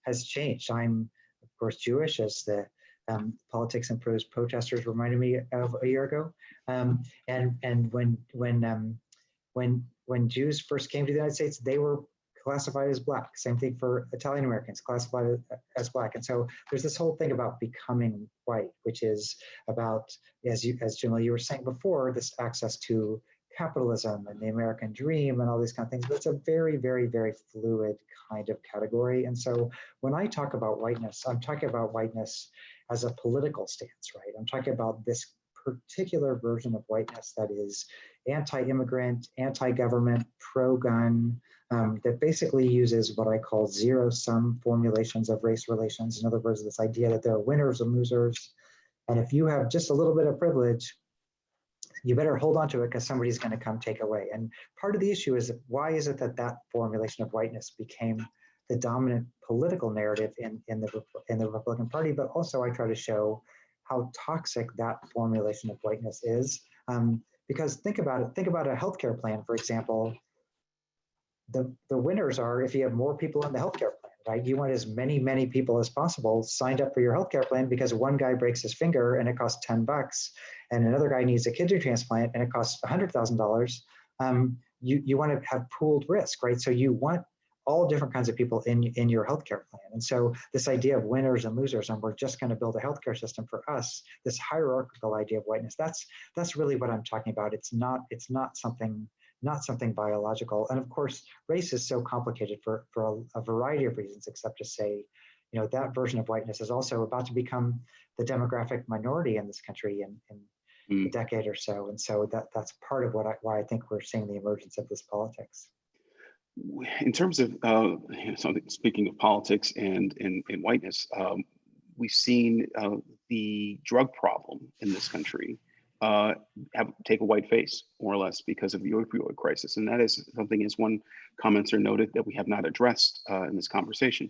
has changed. I'm, of course, Jewish, as the Politics and Prose protesters reminded me of a year ago. And when Jews first came to the United States, they were classified as Black. Same thing for Italian Americans, classified as Black. And so there's this whole thing about becoming white, which is about, as Jamil, you were saying before, this access to capitalism and the American dream and all these kind of things. But it's a very, very, very fluid kind of category. And so when I talk about whiteness, I'm talking about whiteness as a political stance, right? I'm talking about this particular version of whiteness that is anti-immigrant, anti-government, pro-gun, that basically uses what I call zero-sum formulations of race relations. In other words, this idea that there are winners and losers. And if you have just a little bit of privilege, you better hold on to it because somebody's going to come take away. And part of the issue is, why is it that formulation of whiteness became the dominant political narrative in the Republican Party? But also I try to show how toxic that formulation of whiteness is. Because think about it, think about a healthcare plan, for example. the winners are if you have more people in the healthcare plan, right? You want as many people as possible signed up for your healthcare plan because one guy breaks his finger and it costs $10, and another guy needs a kidney transplant and it costs $100,000. You want to have pooled risk, right? So you want all different kinds of people in your healthcare plan. And so this idea of winners and losers, and we're just going to build a healthcare system for us, this hierarchical idea of whiteness, that's really what I'm talking about. It's not something biological. And of course, race is so complicated for a variety of reasons, except to say, that version of whiteness is also about to become the demographic minority in this country in a decade or so. And so that's part of why I think we're seeing the emergence of this politics. In terms of speaking of politics and whiteness, we've seen the drug problem in this country take a white face, more or less, because of the opioid crisis. And that is something, as one commenter noted, that we have not addressed in this conversation.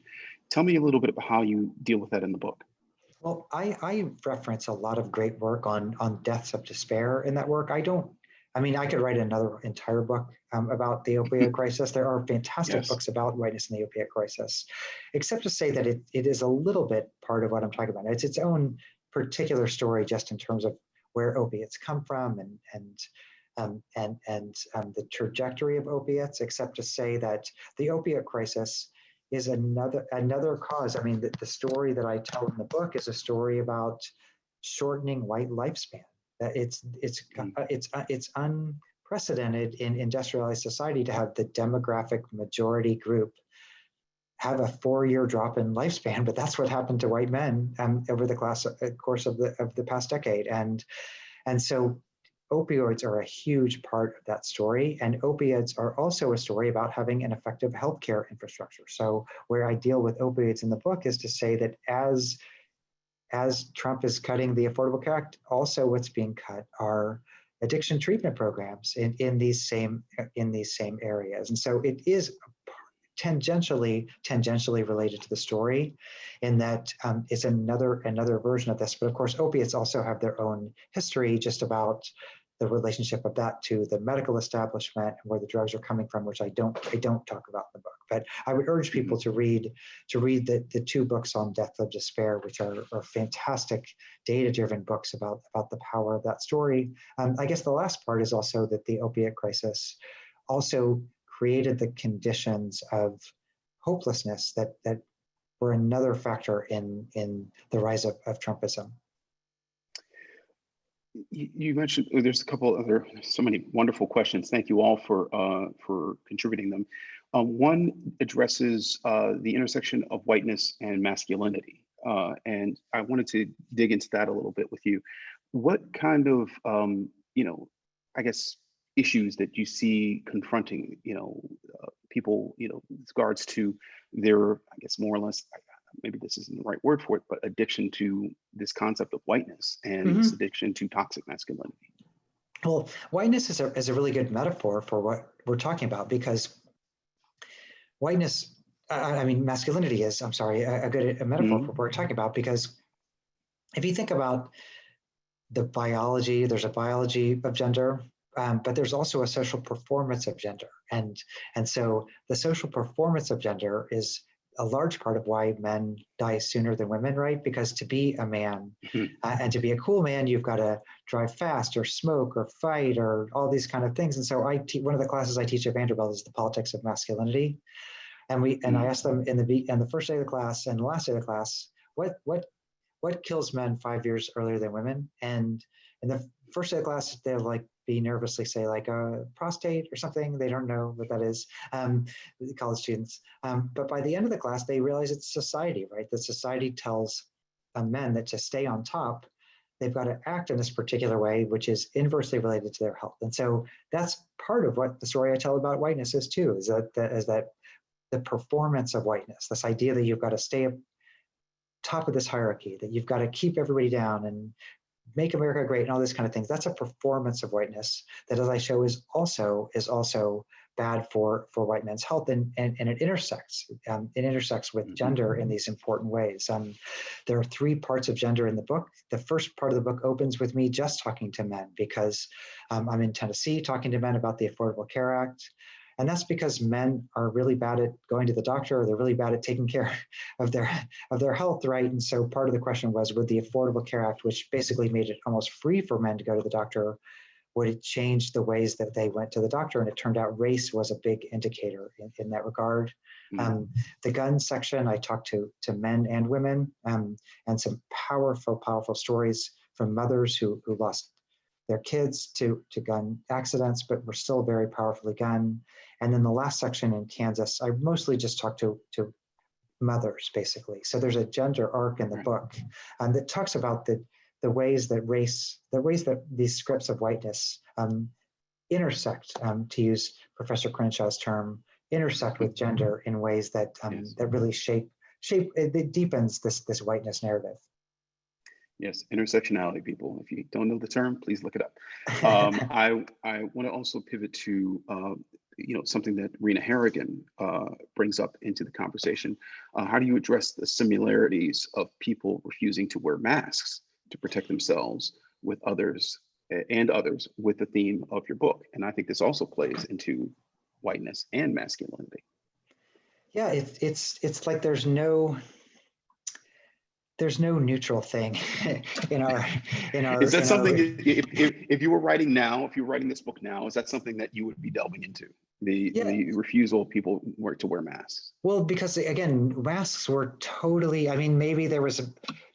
Tell me a little bit about how you deal with that in the book. Well, I reference a lot of great work on deaths of despair in that work. I could write another entire book about the opioid crisis. There are fantastic books about whiteness in the opioid crisis, except to say that it is a little bit part of what I'm talking about. It's its own particular story, just in terms of where opiates come from and the trajectory of opiates, except to say that the opiate crisis is another cause. I mean, the story that I tell in the book is a story about shortening white lifespan. That it's unprecedented in industrialized society to have the demographic majority group have a 4-year drop in lifespan, but that's what happened to white men over the course of the past decade, and so opioids are a huge part of that story, and opiates are also a story about having an effective healthcare infrastructure. So where I deal with opioids in the book is to say that as Trump is cutting the Affordable Care Act, also what's being cut are addiction treatment programs in these same areas. And so it is tangentially related to the story, in that it's another version of this. But of course, opiates also have their own history, just about the relationship of that to the medical establishment and where the drugs are coming from, which I don't talk about in the book. But I would urge people to read the 2 books on Death of Despair, which are fantastic data-driven books about the power of that story. I guess the last part is also that the opiate crisis also created the conditions of hopelessness that were another factor in the rise of Trumpism. You mentioned there's a couple other, so many wonderful questions. Thank you all for contributing them. One addresses the intersection of whiteness and masculinity, and I wanted to dig into that a little bit with you. What kind of I guess issues that you see confronting people with regards to their, I guess, more or less, maybe this isn't the right word for it, but addiction to this concept of whiteness and this addiction to toxic masculinity? Well, whiteness is a really good metaphor for what we're talking about, because whiteness, masculinity is, a good metaphor for what we're talking about, because if you think about the biology, there's a biology of gender, but there's also a social performance of gender. And so the social performance of gender is a large part of why men die sooner than women, right? Because to be a man and to be a cool man, you've got to drive fast or smoke or fight or all these kind of things. And so one of the classes I teach at Vanderbilt is the politics of masculinity. And I asked them in the first day of the class and the last day of the class, what kills men 5 years earlier than women? And in the first day of the class, they'll be nervously say prostate or something. They don't know what that is, college students. But by the end of the class, they realize it's society, right? That society tells men that to stay on top, they've got to act in this particular way, which is inversely related to their health. And so that's part of what the story I tell about whiteness is too, is that the performance of whiteness, this idea that you've got to stay up top of this hierarchy, that you've got to keep everybody down and make America great and all this kind of things. That's a performance of whiteness that, as I show, is also bad for white men's health, and it intersects with gender in these important ways. There are 3 parts of gender in the book. The first part of the book opens with me just talking to men, because I'm in Tennessee talking to men about the Affordable Care Act. And that's because men are really bad at going to the doctor, or they're really bad at taking care of their health, right? And so part of the question was, would the Affordable Care Act, which basically made it almost free for men to go to the doctor, would it change the ways that they went to the doctor? And it turned out race was a big indicator in that regard. The gun section, I talked to men and women, and some powerful stories from mothers who lost their kids to gun accidents, but were still very powerfully gunned. And then the last section in Kansas, I mostly just talked to mothers, basically. So there's a gender arc in the book that talks about the ways that these scripts of whiteness intersect, to use Professor Crenshaw's term, intersect with gender in ways that that really shape it deepens this whiteness narrative. Yes, intersectionality, people. If you don't know the term, please look it up. I want to also pivot to something that Rena Harrigan brings up into the conversation. How do you address the similarities of people refusing to wear masks to protect themselves with others with the theme of your book? And I think this also plays into whiteness and masculinity. Yeah, it's like there's no neutral thing in our. Is that something if you were writing this book now, is that something that you would be delving into? The refusal of people to wear masks? Well, because again, masks were totally, I mean, maybe there was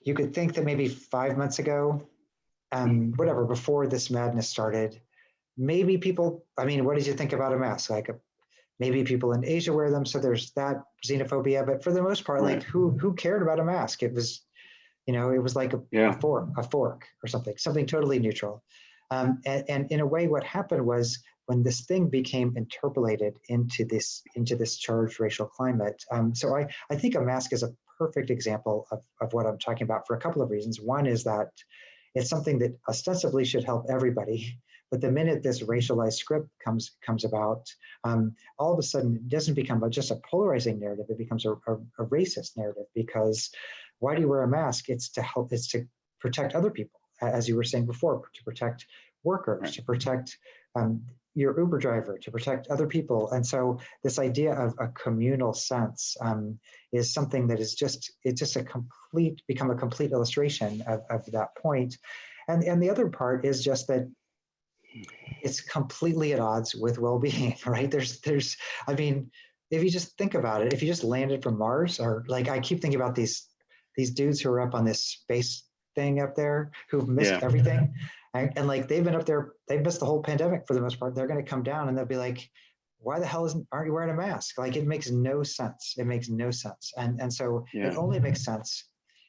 you could think that maybe 5 months ago, whatever, before this madness started, maybe people, I mean, what did you think about a mask? Like maybe people in Asia wear them, so there's that xenophobia, but for the most part, like who cared about a mask? It was, it was like a fork or something totally neutral. And in a way, what happened was when this thing became interpolated into this charged racial climate. So I think a mask is a perfect example of what I'm talking about for a couple of reasons. One is that it's something that ostensibly should help everybody, but the minute this racialized script comes about, all of a sudden it doesn't become just a polarizing narrative, it becomes a racist narrative, because why do you wear a mask? It's to protect other people, as you were saying before, to protect workers, to protect your Uber driver, to protect other people. And so this idea of a communal sense is something that is become a complete illustration of that point. And the other part is just that it's completely at odds with well-being, right? There's, I mean, if you just think about it, if you just landed from Mars, or like, I keep thinking about these dudes who are up on this space thing up there who've missed everything. And like, they've been up there, they've missed the whole pandemic for the most part. They're going to come down and they'll be like, why the hell aren't you wearing a mask? Like, it makes no sense. It makes no sense. And so it only makes sense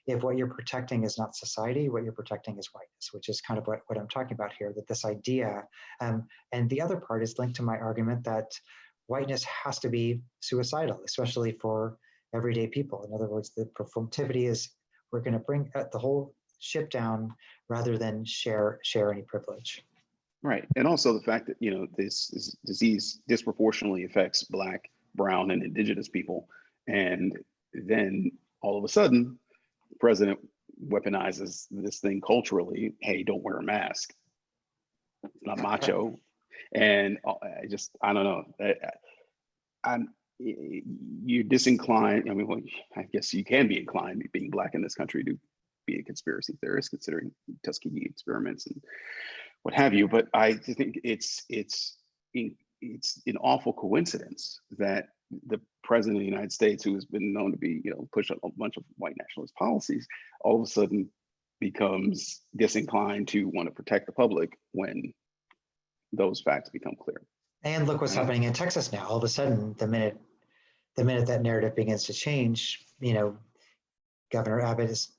if what you're protecting is not society, what you're protecting is whiteness, which is kind of what I'm talking about here, that this idea, and the other part is linked to my argument that whiteness has to be suicidal, especially for everyday people. In other words, the performativity is, we're going to bring the whole ship down rather than share any privilege. Right. And also the fact that, this disease disproportionately affects Black, brown, and indigenous people. And then all of a sudden, the president weaponizes this thing culturally. Hey, don't wear a mask. It's not macho. And I don't know. You're disinclined. I mean, well, I guess you can be inclined, being Black in this country, to be a conspiracy theorist, considering Tuskegee experiments and what have you. But I think it's an awful coincidence that the president of the United States, who has been known to be, push a bunch of white nationalist policies, all of a sudden becomes disinclined to want to protect the public when those facts become clear. And look what's happening in Texas now. All of a sudden, the minute that narrative begins to change, Governor Abbott is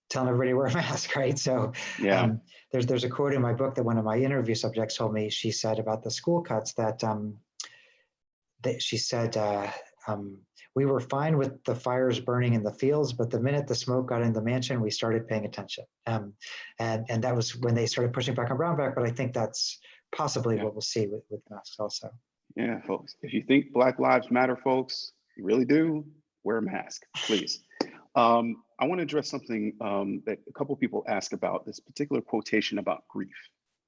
telling everybody to wear a mask, right? So there's a quote in my book that one of my interview subjects told me. She said about the school cuts that she said, we were fine with the fires burning in the fields, but the minute the smoke got in the mansion, we started paying attention. And that was when they started pushing back on brown back. But I think that's possibly what we'll see with masks also. Yeah, folks, if you think Black Lives Matter, folks, you really do, wear a mask, please. I want to address something that a couple of people ask about, this particular quotation about grief.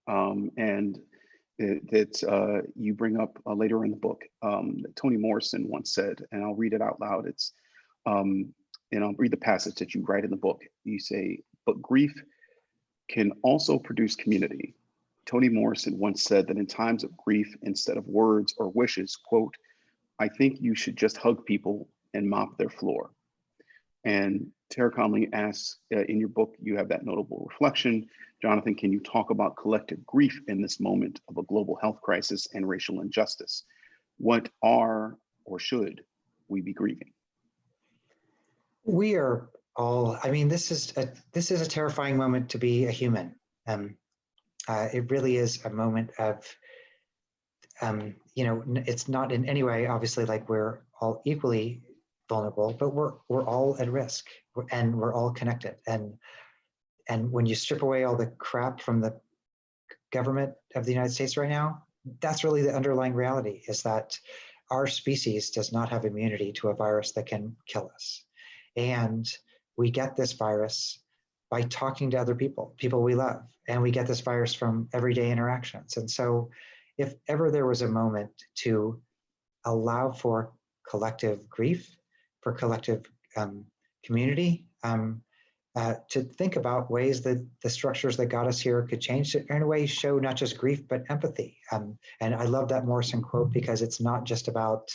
And that you bring up later in the book that Toni Morrison once said, and I'll read it out loud. It's, and I'll read the passage that you write in the book. You say, but grief can also produce community. Toni Morrison once said that in times of grief, instead of words or wishes, quote, I think you should just hug people and mop their floor. And Tara Conley asks, in your book, you have that notable reflection. Jonathan, can you talk about collective grief in this moment of a global health crisis and racial injustice? What are or should we be grieving? We are all, I mean, this is a terrifying moment to be a human. It really is a moment of, you know, it's not in any way, obviously, like we're all equally vulnerable, but we're all at risk and we're all connected. And when you strip away all the crap from the government of the United States right now, that's really the underlying reality, is that our species does not have immunity to a virus that can kill us. And we get this virus by talking to other people we love, and we get this virus from everyday interactions. And so if ever there was a moment to allow for collective grief, for collective community, to think about ways that the structures that got us here could change to, in a way, show not just grief, but empathy. And I love that Morrison quote, because it's not just about,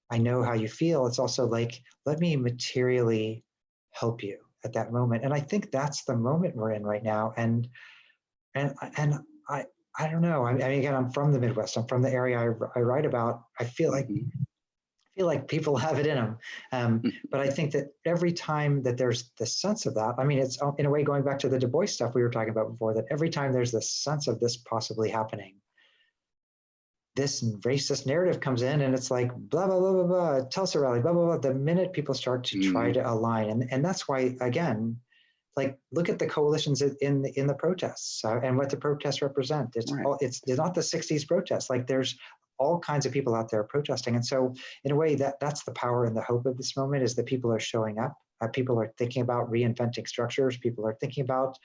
I know how you feel. It's also like, let me materially help you at that moment. And I think that's the moment we're in right now. And I don't know. I mean, again, I'm from the Midwest. I'm from the area I write about. I feel like people have it in them. But I think that every time that there's the sense of that, I mean, it's in a way going back to the Du Bois stuff we were talking about before, that every time there's this sense of this possibly happening, this racist narrative comes in, and it's like, blah, blah, blah, blah, blah, Tulsa rally, blah, blah, blah. The minute people start to try to align, and that's why, again, like, look at the coalitions in the protests and what the protests represent. It's Right. it's not the 60s protests. Like, there's all kinds of people out there protesting. And so in a way, that's the power and the hope of this moment, is that people are showing up. People are thinking about reinventing structures. People are thinking about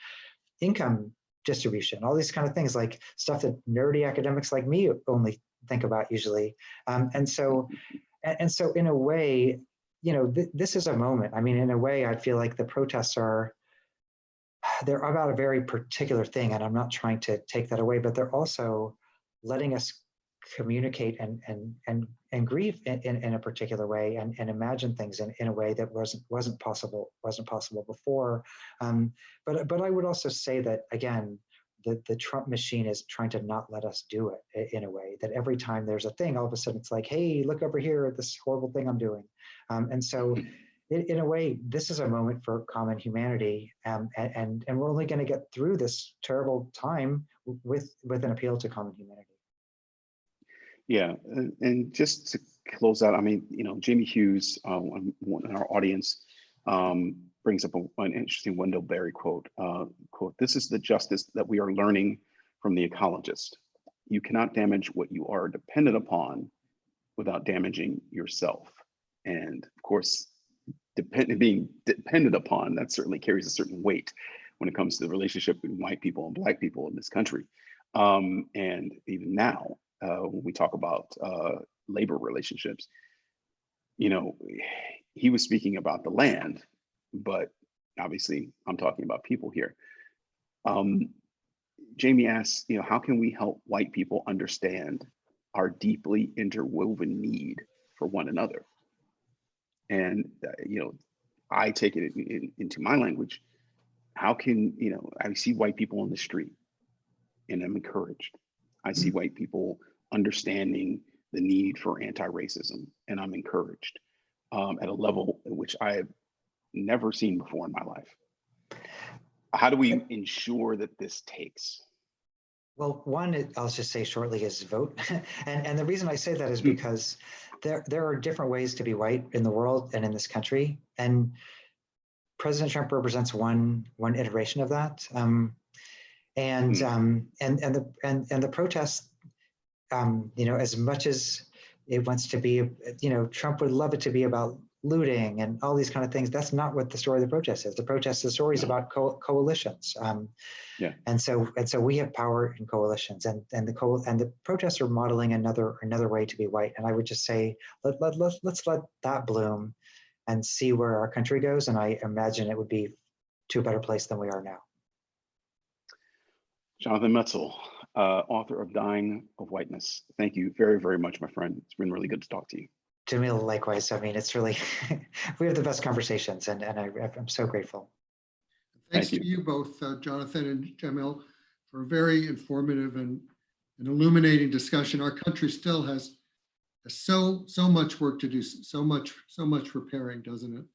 income distribution, all these kind of things, like stuff that nerdy academics like me only think about usually. And so in a way, you know, this is a moment. I mean, in a way, I feel like the protests they're about a very particular thing, and I'm not trying to take that away, but they're also letting us communicate and grieve in a particular way, and imagine things in a way that wasn't possible before. But I would also say that, again, the Trump machine is trying to not let us do it in a way that every time there's a thing, all of a sudden it's like, hey, look over here at this horrible thing I'm doing. And so in a way, this is a moment for common humanity, and we're only going to get through this terrible time with an appeal to common humanity. Yeah, and just to close out, I mean, you know, Jamie Hughes, one in our audience, brings up an interesting Wendell Berry quote. Quote, "This is the justice that we are learning from the ecologist. You cannot damage what you are dependent upon without damaging yourself." And of course, being dependent upon, that certainly carries a certain weight when it comes to the relationship between white people and Black people in this country. And even now, when we talk about labor relationships, you know, he was speaking about the land, but obviously I'm talking about people here. Jamie asks, you know, how can we help white people understand our deeply interwoven need for one another? And, you know, I take it into my language. How can, you know, I see white people on the street and I'm encouraged. I see white people understanding the need for anti-racism, and I'm encouraged at a level in which I have never seen before in my life. How do we ensure that this takes? Well, one, I'll just say shortly, is vote. and the reason I say that is because there are different ways to be white in the world and in this country. And President Trump represents one iteration of that. And the protests, you know, as much as it wants to be, you know, Trump would love it to be about looting and all these kind of things. That's not what the story of the protest is. The protest, the story is about coalitions. Yeah. And so we have power in coalitions, and the protests are modeling another way to be white. And I would just say, let's let that bloom and see where our country goes. And I imagine it would be to a better place than we are now. Jonathan Metzl, author of Dying of Whiteness. Thank you very, very much, my friend. It's been really good to talk to you. Jamil, likewise. I mean, it's really, we have the best conversations, and I'm so grateful. Thanks to you both, Jonathan and Jamil, for a very informative and illuminating discussion. Our country still has so much work to do, so much repairing, doesn't it?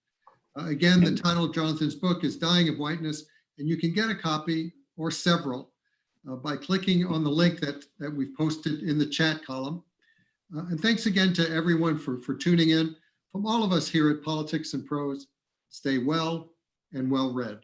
Again, the title of Jonathan's book is Dying of Whiteness, and you can get a copy or several by clicking on the link that we've posted in the chat column. And thanks again to everyone for tuning in. From all of us here at Politics and Prose, stay well and well read.